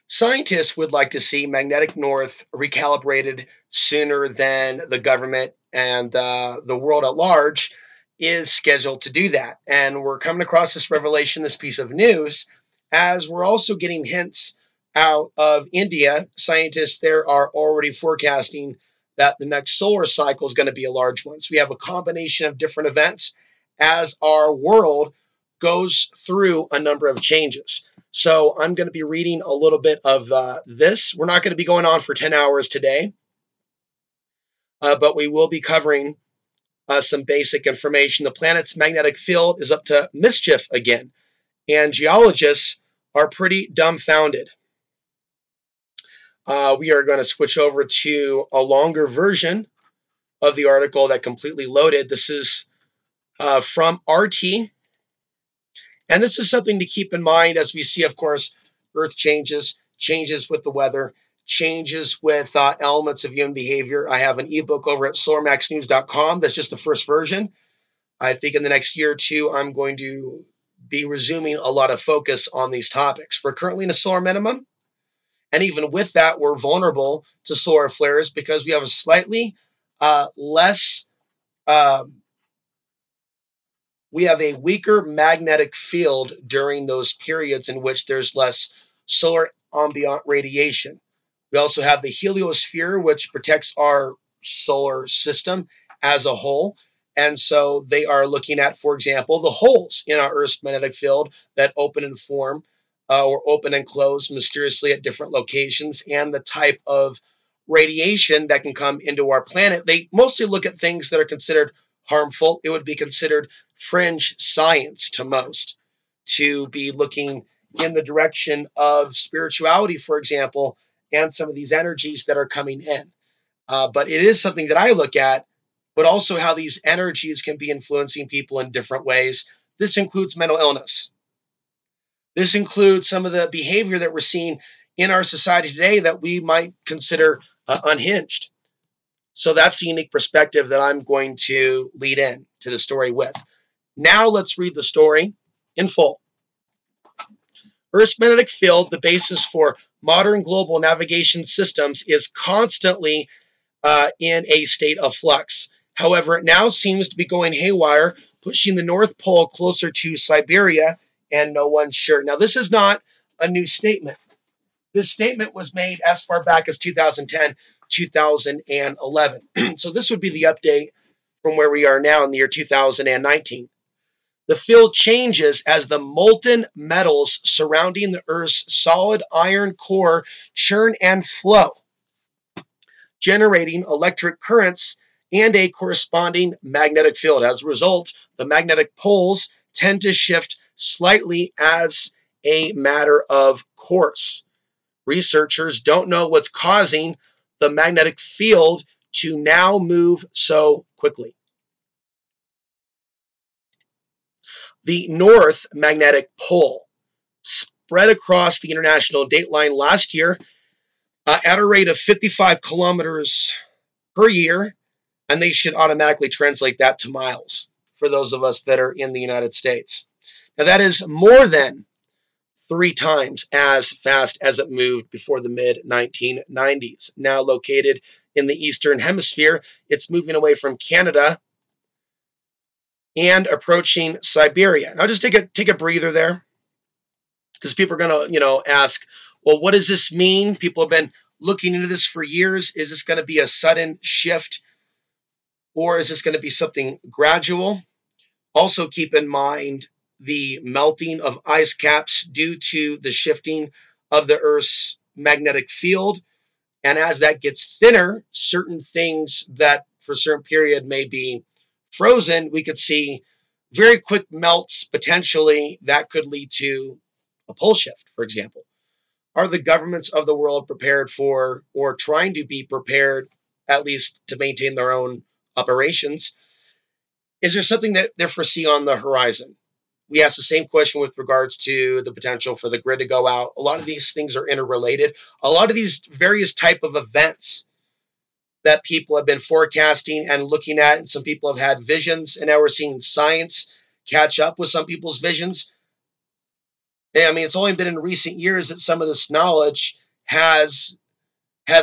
Scientists would like to see magnetic north recalibrated sooner than the government and the world at large is scheduled to do that. And we're coming across this revelation, this piece of news, as we're also getting hints out of India. Scientists there are already forecasting that the next solar cycle is going to be a large one. So we have a combination of different events as our world goes through a number of changes. So I'm going to be reading a little bit of this. We're not going to be going on for 10 hours today, but we will be covering some basic information. The planet's magnetic field is up to mischief again, and geologists are pretty dumbfounded. We are going to switch over to a longer version of the article that completely loaded. This is from RT. And this is something to keep in mind as we see, of course, Earth changes with the weather, changes with elements of human behavior. I have an ebook over at solarmaxnews.com. That's just the first version. I think in the next year or two, I'm going to be resuming a lot of focus on these topics. We're currently in a solar minimum. And even with that, we're vulnerable to solar flares because we have a slightly less... we have a weaker magnetic field during those periods in which there's less solar ambient radiation. We also have the heliosphere, which protects our solar system as a whole. And so they are looking at, for example, the holes in our Earth's magnetic field that open and form or open and close mysteriously at different locations, and the type of radiation that can come into our planet. They mostly look at things that are considered harmful. It would be considered fringe science to most to be looking in the direction of spirituality, for example, and some of these energies that are coming in. But it is something that I look at, but also how these energies can be influencing people in different ways. This includes mental illness. This includes some of the behavior that we're seeing in our society today that we might consider unhinged. So that's the unique perspective that I'm going to lead in to the story with. Now let's read the story in full. Earth's magnetic field, the basis for modern global navigation systems, is constantly in a state of flux. However, it now seems to be going haywire, pushing the North Pole closer to Siberia, and no one's sure. Now, this is not a new statement. This statement was made as far back as 2010, 2011. So this would be the update from where we are now in the year 2019. The field changes as the molten metals surrounding the Earth's solid iron core churn and flow, generating electric currents and a corresponding magnetic field. As a result, the magnetic poles tend to shift slightly as a matter of course. Researchers don't know what's causing the magnetic field to now move so quickly. The North Magnetic Pole spread across the international dateline last year at a rate of 55 kilometers per year, and they should automatically translate that to miles for those of us that are in the United States. Now, that is more than 3 times as fast as it moved before the mid-1990s. Now located in the Eastern Hemisphere, it's moving away from Canada and approaching Siberia. Now just take a breather there, because people are going to, ask, well, what does this mean? People have been looking into this for years. Is this going to be a sudden shift, or is this going to be something gradual? Also keep in mind the melting of ice caps due to the shifting of the Earth's magnetic field. And as that gets thinner, certain things that for a certain period may be frozen, we could see very quick melts potentially that could lead to a pole shift, for example. Are the governments of the world prepared for, or trying to be prepared, at least to maintain their own operations? Is there something that they foresee on the horizon? We ask the same question with regards to the potential for the grid to go out. A lot of these things are interrelated. A lot of these various type of events that people have been forecasting and looking at, and some people have had visions, and now we're seeing science catch up with some people's visions. I mean, it's only been in recent years that some of this knowledge has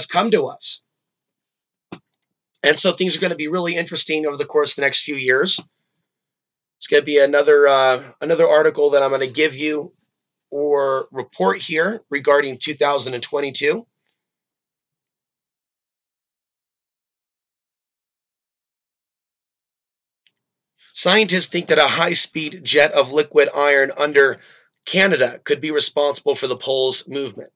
come to us. And so things are going to be really interesting over the course of the next few years. It's going to be another article that I'm going to give you or report here regarding 2022. Scientists think that a high-speed jet of liquid iron under Canada could be responsible for the pole's movement,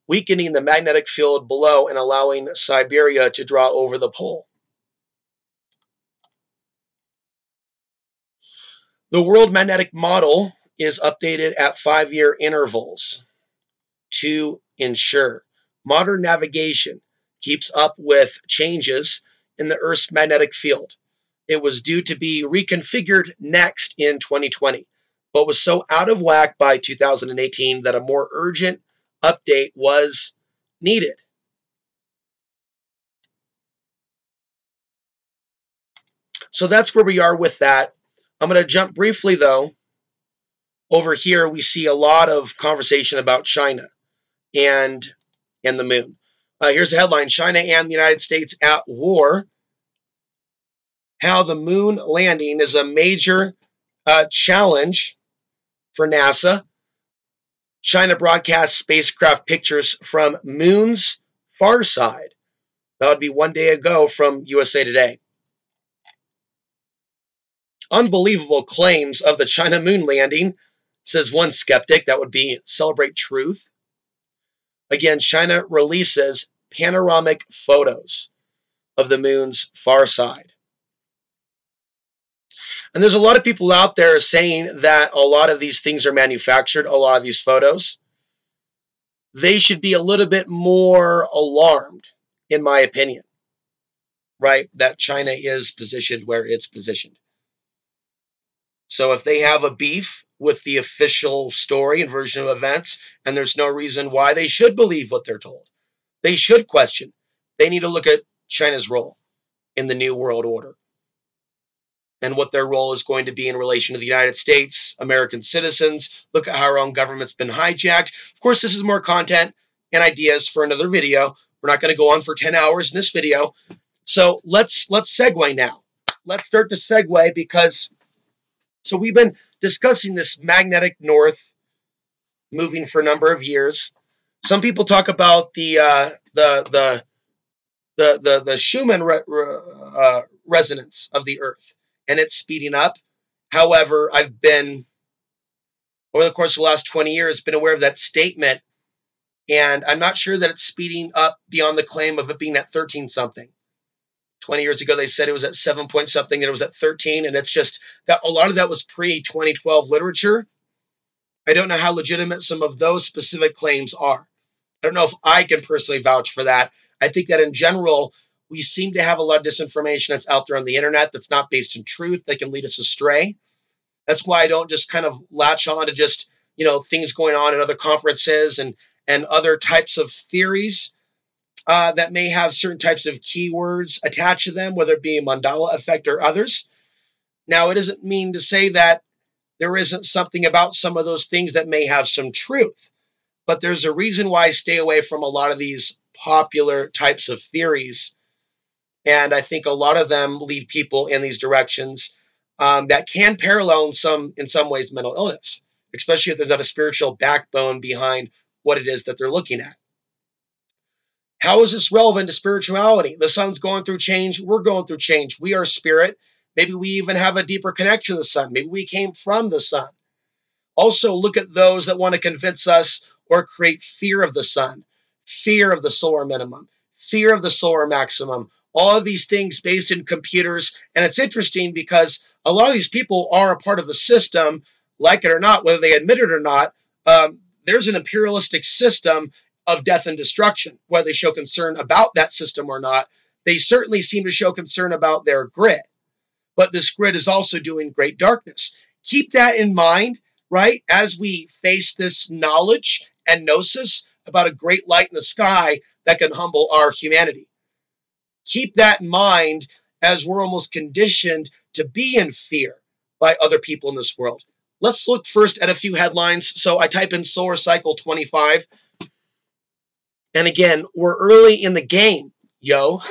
weakening the magnetic field below and allowing Siberia to draw over the pole. The World Magnetic Model is updated at 5-year intervals to ensure modern navigation keeps up with changes in the Earth's magnetic field. It was due to be reconfigured next in 2020, but was so out of whack by 2018 that a more urgent update was needed. So that's where we are with that. I'm going to jump briefly, though. Over here, we see a lot of conversation about China and the moon. Here's a headline: China and the United States at war. How the moon landing is a major challenge for NASA. China broadcasts spacecraft pictures from moon's far side. That would be one day ago from USA Today. Unbelievable claims of the China moon landing, says one skeptic. That would be Celebrate Truth. Again, China releases panoramic photos of the moon's far side. And there's a lot of people out there saying that a lot of these things are manufactured, a lot of these photos. They should be a little bit more alarmed, in my opinion, right? That China is positioned where it's positioned. So if they have a beef with the official story and version of events, and there's no reason why they should believe what they're told, they should question. They need to look at China's role in the New World Order and what their role is going to be in relation to the United States, American citizens. Look at how our own government's been hijacked. Of course, this is more content and ideas for another video. We're not going to go on for 10 hours in this video. So let's segue now. Let's start to segue because so we've been discussing this magnetic north moving for a number of years. Some people talk about the Schumann resonance of the Earth, and it's speeding up. However, I've been, over the course of the last 20 years, been aware of that statement, and I'm not sure that it's speeding up beyond the claim of it being at 13 something. 20 years ago, they said it was at 7 point something, and it was at 13, and it's just that a lot of that was pre-2012 literature. I don't know how legitimate some of those specific claims are. I don't know if I can personally vouch for that. I think that in general, we seem to have a lot of disinformation that's out there on the internet that's not based in truth, that can lead us astray. That's why I don't just kind of latch on to just, things going on at other conferences and other types of theories that may have certain types of keywords attached to them, whether it be mandala effect or others. Now, it doesn't mean to say that there isn't something about some of those things that may have some truth, but there's a reason why I stay away from a lot of these popular types of theories. And I think a lot of them lead people in these directions that can parallel in some ways mental illness, especially if there's not a spiritual backbone behind what it is that they're looking at. How is this relevant to spirituality? The sun's going through change. We're going through change. We are spirit. Maybe we even have a deeper connection to the sun. Maybe we came from the sun. Also, look at those that want to convince us or create fear of the sun, fear of the solar minimum, fear of the solar maximum, all of these things based in computers. And it's interesting because a lot of these people are a part of the system, like it or not, whether they admit it or not. There's an imperialistic system of death and destruction. Whether they show concern about that system or not, they certainly seem to show concern about their grid. But this grid is also doing great darkness. Keep that in mind, right? As we face this knowledge and gnosis about a great light in the sky that can humble our humanity. Keep that in mind as we're almost conditioned to be in fear by other people in this world. let's look first at a few headlines. So I type in solar cycle 25. And again, we're early in the game, yo.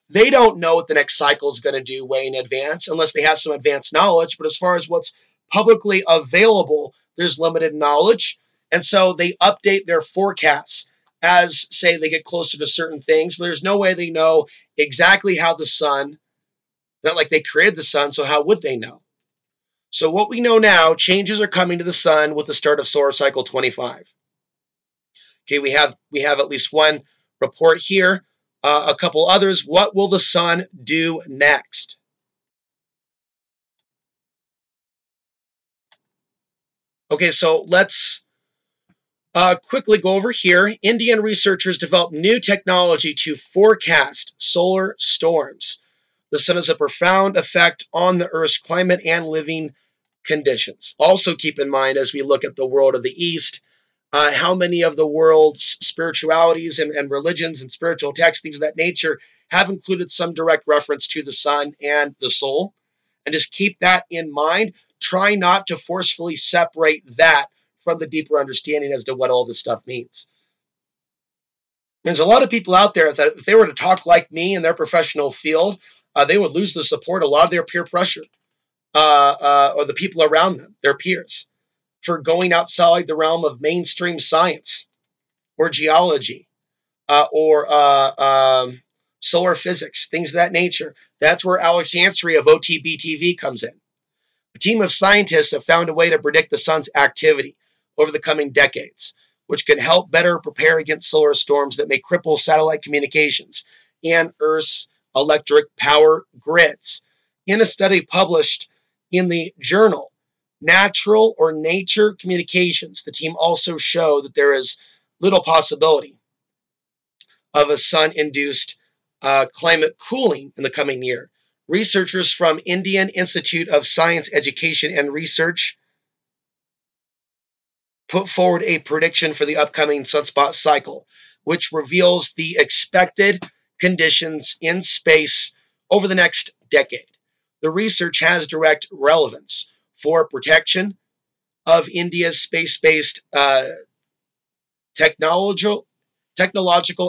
They don't know what the next cycle is going to do way in advance unless they have some advanced knowledge. But as far as what's publicly available, there's limited knowledge. And so they update their forecasts as, say, they get closer to certain things. But there's no way they know exactly how the sun, not like they created the sun, so how would they know? So what we know now, changes are coming to the sun with the start of solar cycle 25. Okay, we have at least one report here, a couple others. What will the sun do next? Okay, so let's quickly go over here. Indian researchers developed new technology to forecast solar storms. The sun has a profound effect on the Earth's climate and living conditions. Also keep in mind, as we look at the world of the East, how many of the world's spiritualities and religions and spiritual texts, things of that nature, have included some direct reference to the sun and the soul. And just keep that in mind. Try not to forcefully separate that from the deeper understanding as to what all this stuff means. There's a lot of people out there that if they were to talk like me in their professional field, they would lose the support, a lot of their peer pressure, or the people around them, their peers, for going outside the realm of mainstream science or geology or solar physics, things of that nature. That's where Alex Yancey of OTB-TV comes in. A team of scientists have found a way to predict the sun's activity over the coming decades, which can help better prepare against solar storms that may cripple satellite communications and Earth's electric power grids. In a study published in the journal Natural or Nature Communications, the team also showed that there is little possibility of a sun-induced climate cooling in the coming year. Researchers from Indian Institute of Science, Education, and Research put forward a prediction for the upcoming sunspot cycle, which reveals the expected conditions in space over the next decade. The research has direct relevance for protection of India's space-based technological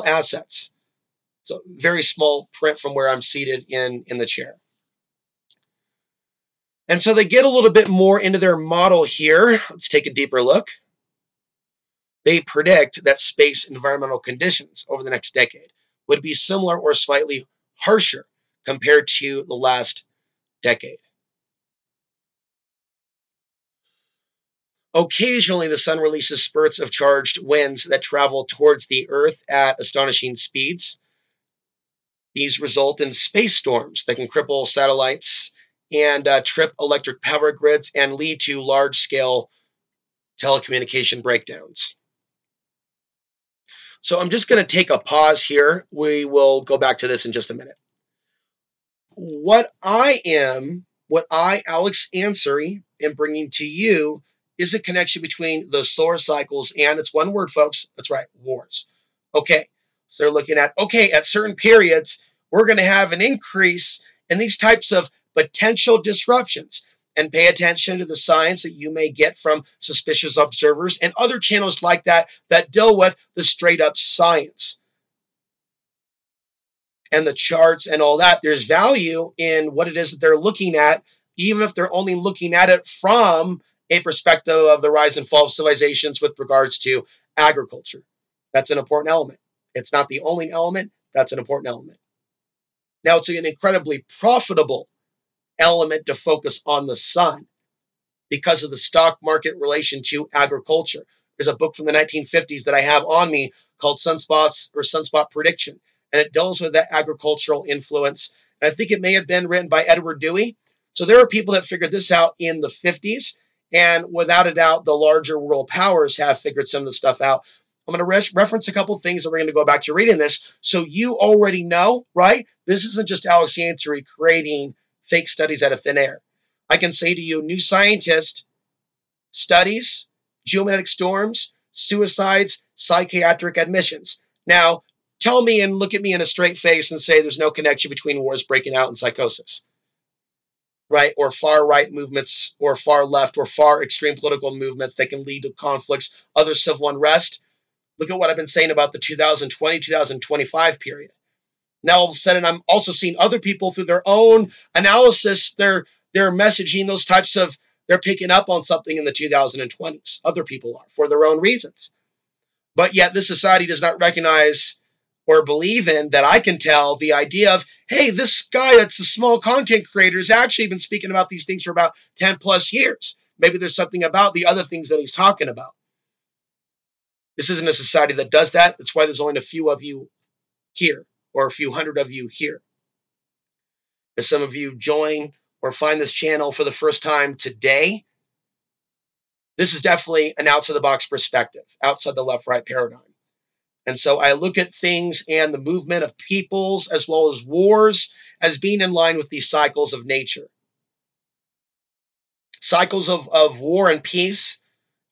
assets. So very small print from where I'm seated in the chair. And so they get a little bit more into their model here. Let's take a deeper look. They predict that space environmental conditions over the next decade would be similar or slightly harsher compared to the last decade. Occasionally, the sun releases spurts of charged winds that travel towards the Earth at astonishing speeds. These result in space storms that can cripple satellites and trip electric power grids and lead to large-scale telecommunication breakdowns. So I'm just going to take a pause here. We will go back to this in just a minute. What I, Alex Yancey, am bringing to you is a connection between the solar cycles and, it's one word, folks, that's right, wars. Okay, so they're looking at, okay, at certain periods, we're going to have an increase in these types of potential disruptions. And pay attention to the signs that you may get from suspicious observers and other channels like that that deal with the straight up science and the charts and all that. There's value in what it is that they're looking at, even if they're only looking at it from a perspective of the rise and fall of civilizations with regards to agriculture. That's an important element. It's not the only element. That's an important element. Now, it's an incredibly profitable element to focus on the sun because of the stock market relation to agriculture. There's a book from the 1950s that I have on me called Sunspots or Sunspot Prediction, and it deals with that agricultural influence. And I think it may have been written by Edward Dewey. So there are people that figured this out in the 50s, and without a doubt, the larger world powers have figured some of the stuff out. I'm going to reference a couple of things, and we're going to go back to reading this. So you already know, right? This isn't just Alex Yancey creating fake studies out of thin air. I can say to you, New Scientist studies, geomagnetic storms, suicides, psychiatric admissions. Now, tell me and look at me in a straight face and say there's no connection between wars breaking out and psychosis. right, or far right movements, or far left, or far extreme political movements that can lead to conflicts, other civil unrest. Look at what I've been saying about the 2020, 2025 period. Now, all of a sudden, I'm also seeing other people through their own analysis, they're messaging those types of, they're picking up on something in the 2020s. Other people are, for their own reasons. But yet this society does not recognize or believe in, that I can tell, the idea of, hey, this guy that's a small content creator has actually been speaking about these things for about 10 plus years. Maybe there's something about the other things that he's talking about. This isn't a society that does that. That's why there's only a few of you here, or a few hundred of you here. If some of you join or find this channel for the first time today, this is definitely an outside the box perspective, outside the left-right paradigm. And so I look at things and the movement of peoples as well as wars as being in line with these cycles of nature. Cycles of war and peace.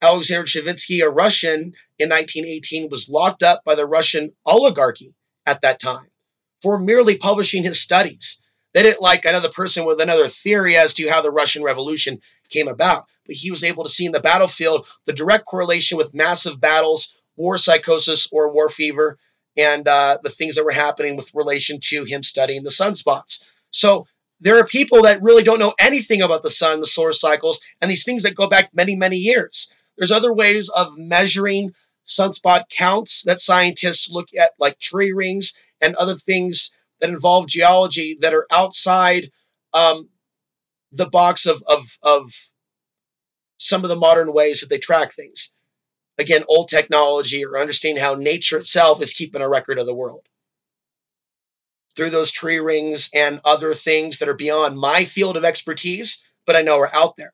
Alexander Chavinsky, a Russian, in 1918 was locked up by the Russian oligarchy at that time for merely publishing his studies. They didn't like another person with another theory as to how the Russian Revolution came about. But he was able to see in the battlefield the direct correlation with massive battles, war psychosis or war fever, and the things that were happening with relation to him studying the sunspots. So there are people that really don't know anything about the sun, the solar cycles, and these things that go back many, many years. There's other ways of measuring sunspot counts that scientists look at, like tree rings and other things that involve geology that are outside the box of some of the modern ways that they track things. Again, old technology, or understanding how nature itself is keeping a record of the world. Through those tree rings and other things that are beyond my field of expertise, but I know are out there.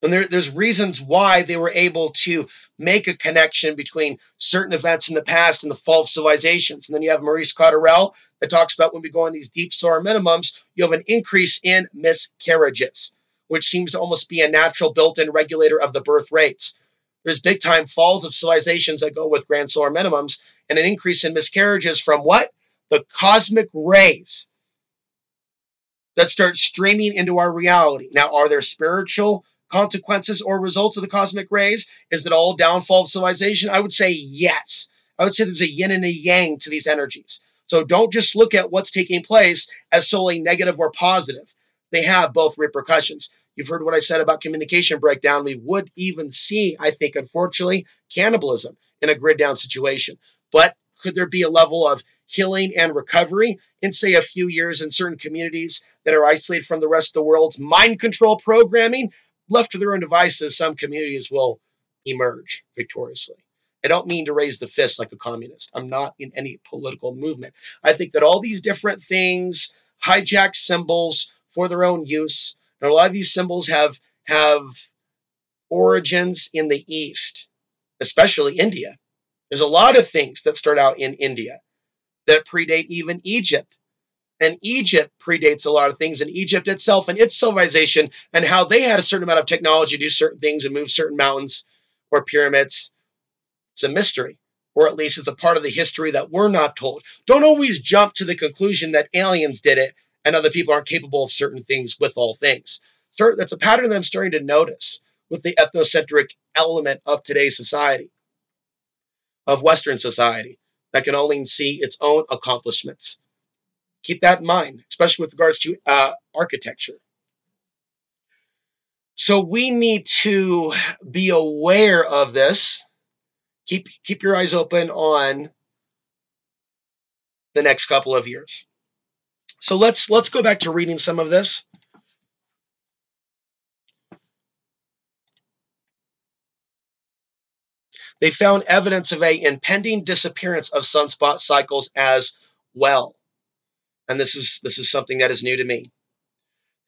And there's reasons why they were able to make a connection between certain events in the past and the fall of civilizations. And then you have Maurice Cotterell that talks about when we go in these deep solar minimums, you have an increase in miscarriages, which seems to almost be a natural built-in regulator of the birth rates. There's big-time falls of civilizations that go with grand solar minimums, and an increase in miscarriages from what? The cosmic rays that start streaming into our reality. Now, are there spiritual consequences or results of the cosmic rays? Is it all downfall of civilization? I would say yes. I would say there's a yin and a yang to these energies. So don't just look at what's taking place as solely negative or positive. They have both repercussions. You've heard what I said about communication breakdown. We would even see, I think, unfortunately, cannibalism in a grid down situation. But could there be a level of healing and recovery in, say, a few years in certain communities that are isolated from the rest of the world's mind control programming? Left to their own devices, some communities will emerge victoriously. I don't mean to raise the fist like a communist. I'm not in any political movement. I think that all these different things hijack symbols for their own use. And a lot of these symbols have origins in the East, especially India. There's a lot of things that start out in India that predate even Egypt. And Egypt predates a lot of things in Egypt itself and its civilization, and how they had a certain amount of technology to do certain things and move certain mountains or pyramids. It's a mystery, or at least it's a part of the history that we're not told. Don't always jump to the conclusion that aliens did it and other people aren't capable of certain things with all things. That's a pattern that I'm starting to notice with the ethnocentric element of today's society, of Western society, that can only see its own accomplishments. Keep that in mind, especially with regards to architecture. So we need to be aware of this. Keep your eyes open on the next couple of years. So let's go back to reading some of this. They found evidence of an impending disappearance of sunspot cycles as well. And this is something that is new to me.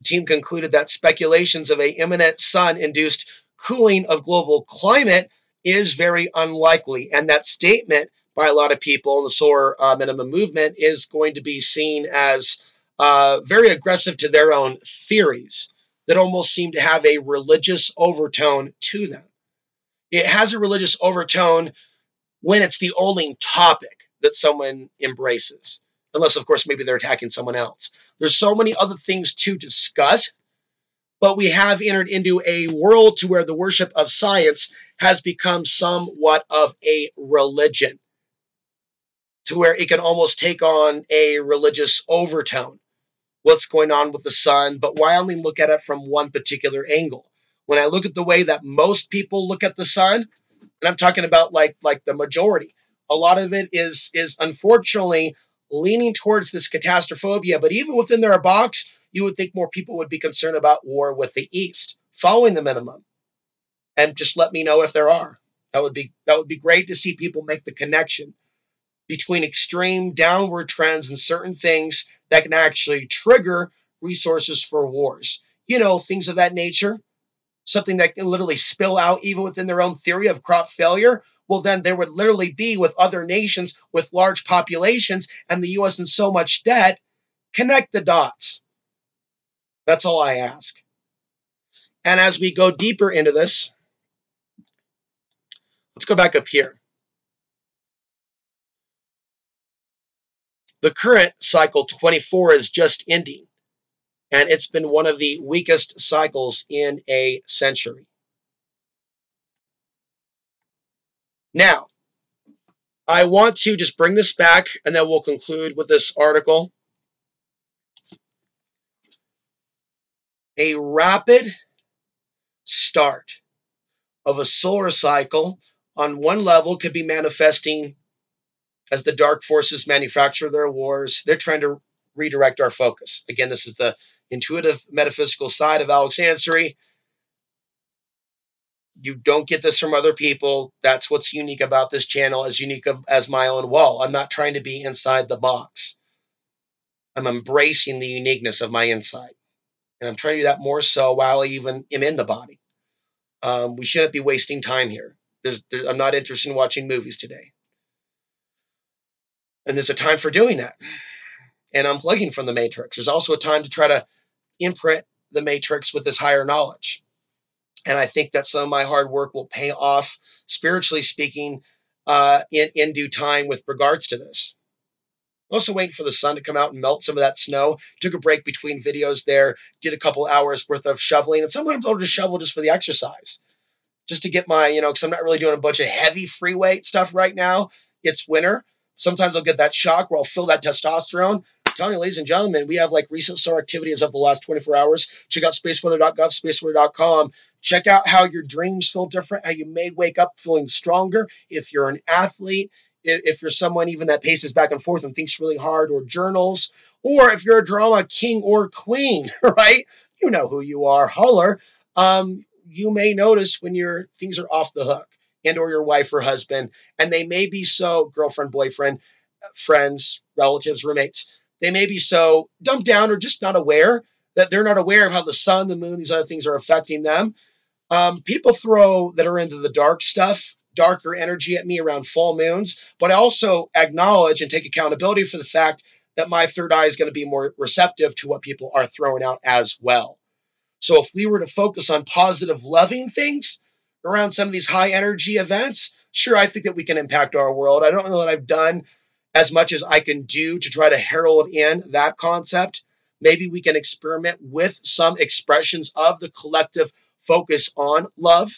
The team concluded that speculations of an imminent sun-induced cooling of global climate is very unlikely, and that statement by a lot of people in the solar minimum movement is going to be seen as very aggressive to their own theories that almost seem to have a religious overtone to them. It has a religious overtone when it's the only topic that someone embraces. unless, of course, maybe they're attacking someone else. There's so many other things to discuss, but we have entered into a world to where the worship of science has become somewhat of a religion, to where it can almost take on a religious overtone. What's going on with the sun, but why only look at it from one particular angle? When I look at the way that most people look at the sun, and I'm talking about like the majority, a lot of it is unfortunately leaning towards this catastrophobia. But even within their box, you would think more people would be concerned about war with the East, following the minimum. And just let me know if there are. That would be great to see people make the connection between extreme downward trends and certain things that can actually trigger resources for wars. You know, things of that nature, something that can literally spill out even within their own theory of crop failure. Well, then there would literally be with other nations with large populations and the U.S. in so much debt. Connect the dots. That's all I ask. And as we go deeper into this, let's go back up here. The current cycle 24 is just ending, and it's been one of the weakest cycles in a century. Now, I want to just bring this back, and then we'll conclude with this article. A rapid start of a solar cycle on one level could be manifesting as the dark forces manufacture their wars. They're trying to redirect our focus. Again, this is the intuitive metaphysical side of Alex Ansary. You don't get this from other people. That's what's unique about this channel, as unique as my own wall. I'm not trying to be inside the box. I'm embracing the uniqueness of my insight. And I'm trying to do that more so while I even am in the body. We shouldn't be wasting time here. I'm not interested in watching movies today. And there's a time for doing that. And unplugging from the matrix. There's also a time to try to imprint the matrix with this higher knowledge. And I think that some of my hard work will pay off, spiritually speaking, in due time with regards to this. Also waiting for the sun to come out and melt some of that snow. Took a break between videos there. Did a couple hours worth of shoveling. And sometimes I'll just shovel just for the exercise. Just to get my, because I'm not really doing a bunch of heavy free weight stuff right now. It's winter. Sometimes I'll get that shock where I'll feel that testosterone. I'm telling you, ladies and gentlemen, we have like recent solar activity as of the last 24 hours. Check out spaceweather.gov, spaceweather.com. Check out how your dreams feel different, how you may wake up feeling stronger. If you're an athlete, if you're someone even that paces back and forth and thinks really hard, or journals, or if you're a drama king or queen, right? You know who you are. Holler. You may notice when your things are off the hook, and or your wife or husband, and they may be so, girlfriend, boyfriend, friends, relatives, roommates, they may be so dumped down or just not aware that they're not aware of how the sun, the moon, these other things are affecting them. People throw that are into the dark stuff, darker energy at me around full moons, but I also acknowledge and take accountability for the fact that my third eye is going to be more receptive to what people are throwing out as well. So if we were to focus on positive, loving things around some of these high energy events, sure, I think that we can impact our world. I don't know that I've done as much as I can do to try to herald in that concept. Maybe we can experiment with some expressions of the collective focus on love,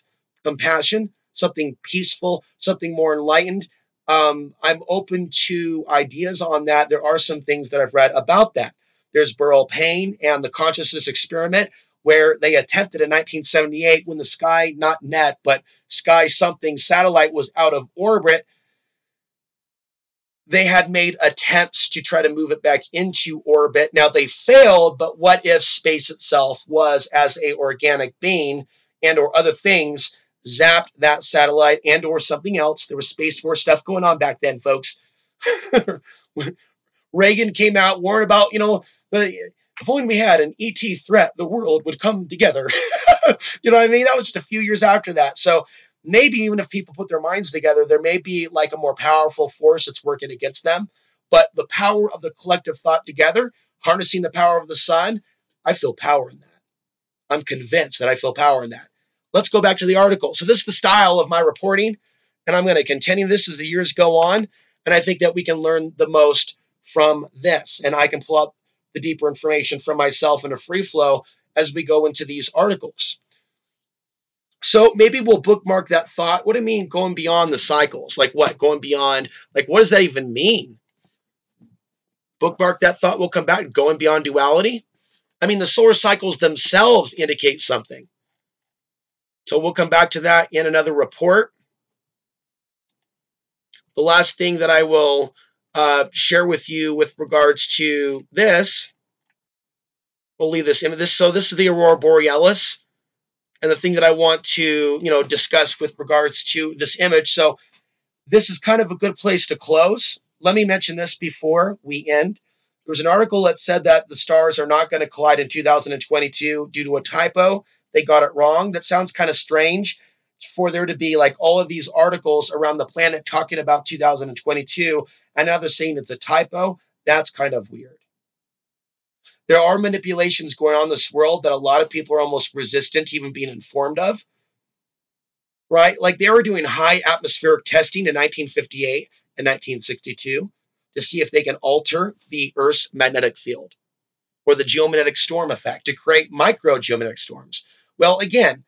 compassion, something peaceful, something more enlightened. I'm open to ideas on that. There are some things that I've read about that. There's Burrell Payne and the consciousness experiment, where they attempted in 1978 when the Sky, not Net, but Sky something satellite was out of orbit. They had made attempts to try to move it back into orbit. Now they failed, but what if space itself was, as a organic being and or other things, zapped that satellite and or something else? There was Space Force stuff going on back then, folks. Reagan came out, warned about, if only we had an ET threat, the world would come together. You know what I mean? That was just a few years after that. So maybe even if people put their minds together, there may be like a more powerful force that's working against them. But the power of the collective thought together, harnessing the power of the sun, I feel power in that. I'm convinced that I feel power in that. Let's go back to the article. So this is the style of my reporting, and I'm going to continue this as the years go on. And I think that we can learn the most from this. And I can pull up the deeper information from myself in a free flow as we go into these articles. So maybe we'll bookmark that thought. What do I mean going beyond the cycles? Like what? Going beyond, like what does that even mean? Bookmark that thought. We'll come back. Going beyond duality. I mean, the solar cycles themselves indicate something. So we'll come back to that in another report. The last thing that I will share with you with regards to this, we'll leave this image. So this is the Aurora Borealis. And the thing that I want to, discuss with regards to this image. So this is kind of a good place to close. Let me mention this before we end. There was an article that said that the stars are not going to collide in 2022 due to a typo. They got it wrong. That sounds kind of strange for there to be like all of these articles around the planet talking about 2022, and now they're saying it's a typo. That's kind of weird. There are manipulations going on in this world that a lot of people are almost resistant to even being informed of, right? Like they were doing high atmospheric testing in 1958 and 1962 to see if they can alter the Earth's magnetic field or the geomagnetic storm effect to create micro geomagnetic storms. Well, again,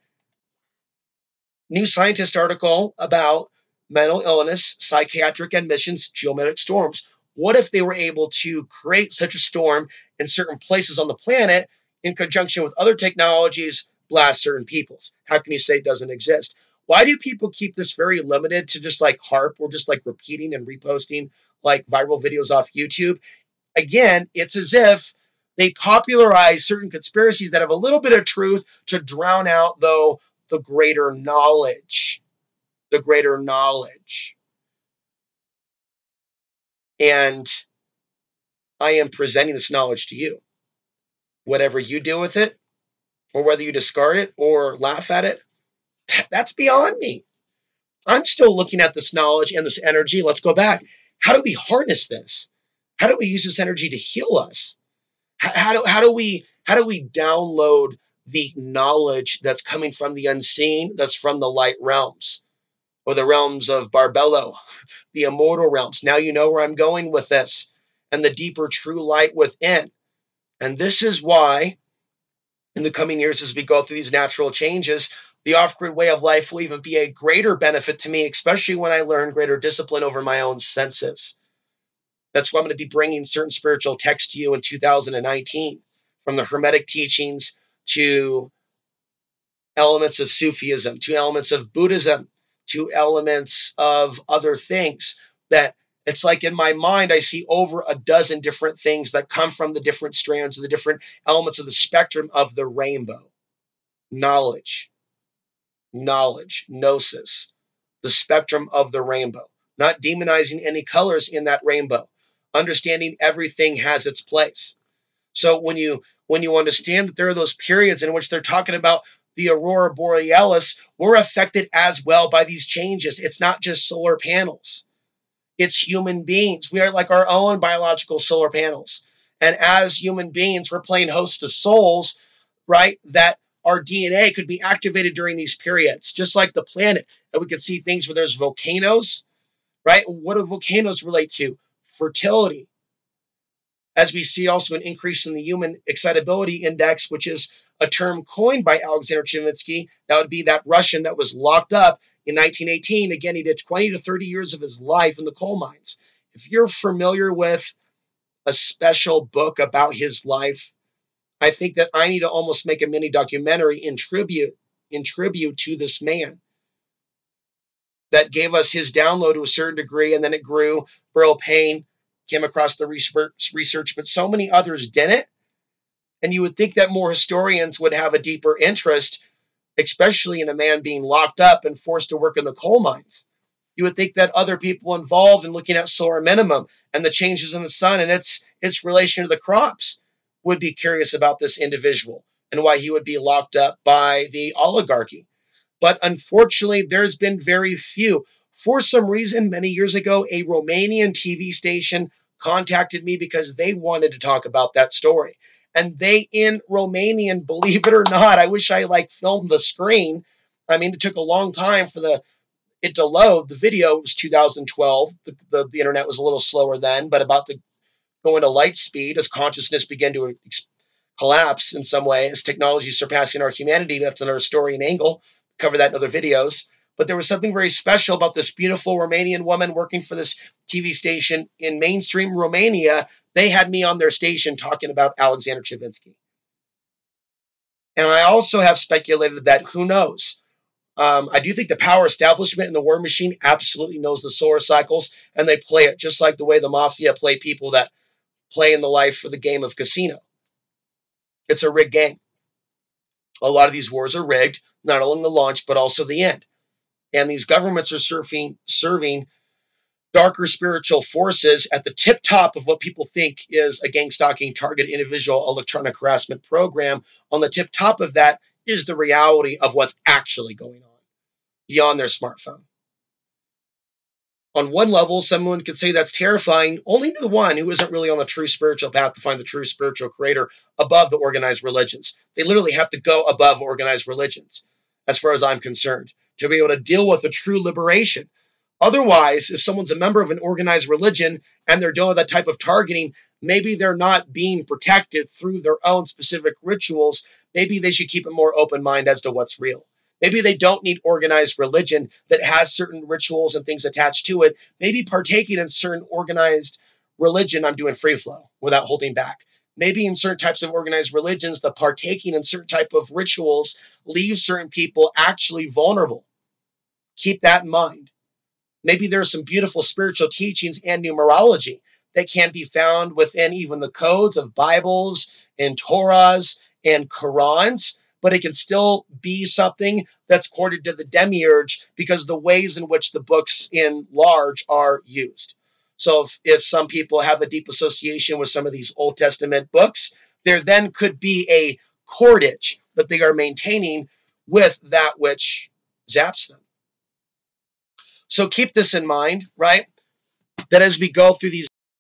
New Scientist article about mental illness, psychiatric admissions, geomagnetic storms. What if they were able to create such a storm in certain places on the planet in conjunction with other technologies, blast certain peoples? How can you say it doesn't exist? Why do people keep this very limited to just like HARP or just like repeating and reposting like viral videos off YouTube? Again, it's as if they popularize certain conspiracies that have a little bit of truth to drown out, though, the greater knowledge. The greater knowledge. And I am presenting this knowledge to you. Whatever you do with it, or whether you discard it or laugh at it, that's beyond me. I'm still looking at this knowledge and this energy. Let's go back. How do we harness this? How do we use this energy to heal us? How do we download the knowledge that's coming from the unseen, that's from the light realms, or the realms of Barbello, the immortal realms? Now you know where I'm going with this, and the deeper true light within. And this is why, in the coming years, as we go through these natural changes, the off-grid way of life will even be a greater benefit to me, especially when I learn greater discipline over my own senses. That's why I'm going to be bringing certain spiritual texts to you in 2019, from the Hermetic teachings to elements of Sufism, to elements of Buddhism, to elements of other things. That it's like in my mind, I see over a dozen different things that come from the different strands of the different elements of the spectrum of the rainbow. Knowledge, gnosis, the spectrum of the rainbow. Not demonizing any colors in that rainbow. Understanding everything has its place. So when you understand that there are those periods in which they're talking about the Aurora Borealis, we're affected as well by these changes. It's not just solar panels. It's human beings. We are like our own biological solar panels. And as human beings, we're playing host to souls, right? That our DNA could be activated during these periods, just like the planet. And we could see things where there's volcanoes, right? What do volcanoes relate to? Fertility. As we see also an increase in the human excitability index, which is a term coined by Alexander Chernivtsi. That would be that Russian that was locked up in 1918. Again, he did 20 to 30 years of his life in the coal mines. If you're familiar with a special book about his life, I think that I need to almost make a mini documentary in tribute to this man that gave us his download to a certain degree, and then it grew. Burl Payne came across the research, but so many others didn't. And you would think that more historians would have a deeper interest, especially in a man being locked up and forced to work in the coal mines. You would think that other people involved in looking at solar minimum and the changes in the sun and its relation to the crops would be curious about this individual and why he would be locked up by the oligarchy. But unfortunately, there's been very few. For some reason, many years ago, a Romanian TV station contacted me because they wanted to talk about that story. And they, in Romanian, believe it or not, I wish I filmed the screen. I mean, it took a long time for it to load. The video was 2012. The internet was a little slower then, but about to going to light speed as consciousness began to collapse in some way, as technology surpassing our humanity. That's another story and angle. Cover that in other videos. But there was something very special about this beautiful Romanian woman working for this TV station in mainstream Romania. They had me on their station talking about Alexander Chavinsky. And I also have speculated that, who knows? I do think the power establishment and the war machine absolutely knows the solar cycles, and they play it just like the way the mafia play people that play in the life for the game of casino. It's a rigged game. A lot of these wars are rigged, not only the launch, but also the end. And these governments are serving darker spiritual forces at the tip top of what people think is a gang stalking target individual electronic harassment program. On the tip top of that is the reality of what's actually going on beyond their smartphone. On one level, someone could say that's terrifying, only to the one who isn't really on the true spiritual path to find the true spiritual creator above the organized religions. They literally have to go above organized religions, as far as I'm concerned, to be able to deal with the true liberation. Otherwise, if someone's a member of an organized religion and they're doing that type of targeting, maybe they're not being protected through their own specific rituals. Maybe they should keep a more open mind as to what's real. Maybe they don't need organized religion that has certain rituals and things attached to it. Maybe partaking in certain organized religion, I'm doing free flow without holding back. Maybe in certain types of organized religions, the partaking in certain type of rituals leaves certain people actually vulnerable. Keep that in mind. Maybe there's some beautiful spiritual teachings and numerology that can be found within even the codes of Bibles and Torahs and Qurans, but it can still be something that's quoted to the demiurge because the ways in which the books in large are used. So if some people have a deep association with some of these Old Testament books, there then could be a cordage that they are maintaining with that which zaps them. So keep this in mind, right? That as we go through these